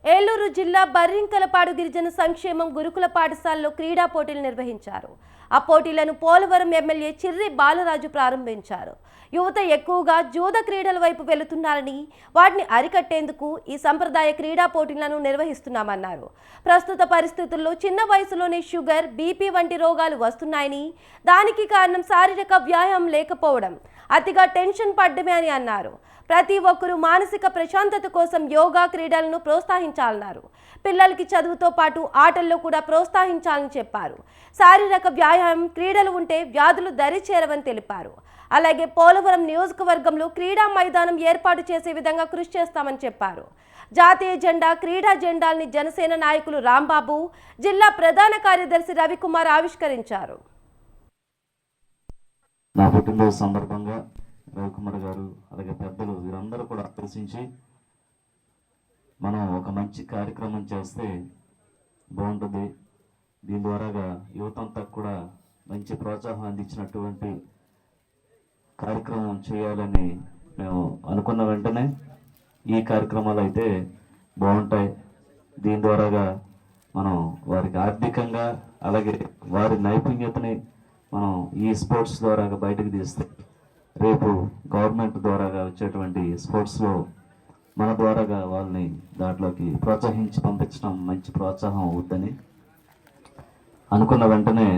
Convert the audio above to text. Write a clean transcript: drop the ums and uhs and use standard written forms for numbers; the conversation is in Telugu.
ఏలూరు జిల్లా బర్రింకలపాడు గిరిజన సంక్షేమం గురుకుల పాఠశాలలో క్రీడా పోటీలు నిర్వహించారు. ఆ పోటీలను పోలవరం ఎమ్మెల్యే చిర్రి బాలరాజు ప్రారంభించారు. యువత ఎక్కువగా జూద క్రీడల వైపు వెళుతున్నారని, వాటిని అరికట్టేందుకు ఈ సంప్రదాయ క్రీడా పోటీలను నిర్వహిస్తున్నామన్నారు. ప్రస్తుత పరిస్థితుల్లో చిన్న వయసులోనే షుగర్, బీపీ వంటి రోగాలు వస్తున్నాయని, దానికి కారణం శారీరక వ్యాయామం లేకపోవడం, అతిగా టెన్షన్ పడ్డమే అని అన్నారు. ప్రతి ఒక్కరూ మానసిక ప్రశాంతత కోసం యోగా, క్రీడలను ప్రోత్సహించాలన్నారు. పిల్లలకి చదువుతో పాటు ఆటల్లో కూడా ప్రోత్సహించాలని చెప్పారు. శారీరక వ్యాయామం, క్రీడలు ఉంటే వ్యాధులు దరి చేరవని తెలిపారు. అలాగే పోలవరం నియోజకవర్గంలో క్రీడా మైదానం ఏర్పాటు చేసే విధంగా కృషి చేస్తామని చెప్పారు. జాతీయ జెండా, క్రీడా జెండాల్ని జనసేన నాయకులు రాంబాబు, జిల్లా ప్రధాన కార్యదర్శి రవికుమార్ ఆవిష్కరించారు. నా పుట్టినరోజు సందర్భంగా రవికుమార్ గారు అలాగే పెద్దలు వీరందరూ కూడా ఆలోచించి మనం ఒక మంచి కార్యక్రమం చేస్తే బాగుంటుంది. దీని ద్వారాగా యువతంతా కూడా మంచి ప్రోత్సాహం అందించినటువంటి కార్యక్రమం చేయాలని మేము అనుకున్న వెంటనే ఈ కార్యక్రమాలు అయితే బాగుంటాయి. దీని ద్వారాగా మనం వారికి ఆర్థికంగా అలాగే వారి నైపుణ్యతని మనం ఈ స్పోర్ట్స్ ద్వారా బయటకు తీస్తే రేపు గవర్నమెంట్ ద్వారా వచ్చేటువంటి స్పోర్ట్స్లో మన ద్వారాగా వాళ్ళని దాంట్లోకి ప్రోత్సహించి పంపించడం మంచి ప్రోత్సాహం అవుద్దని అనుకున్న వెంటనే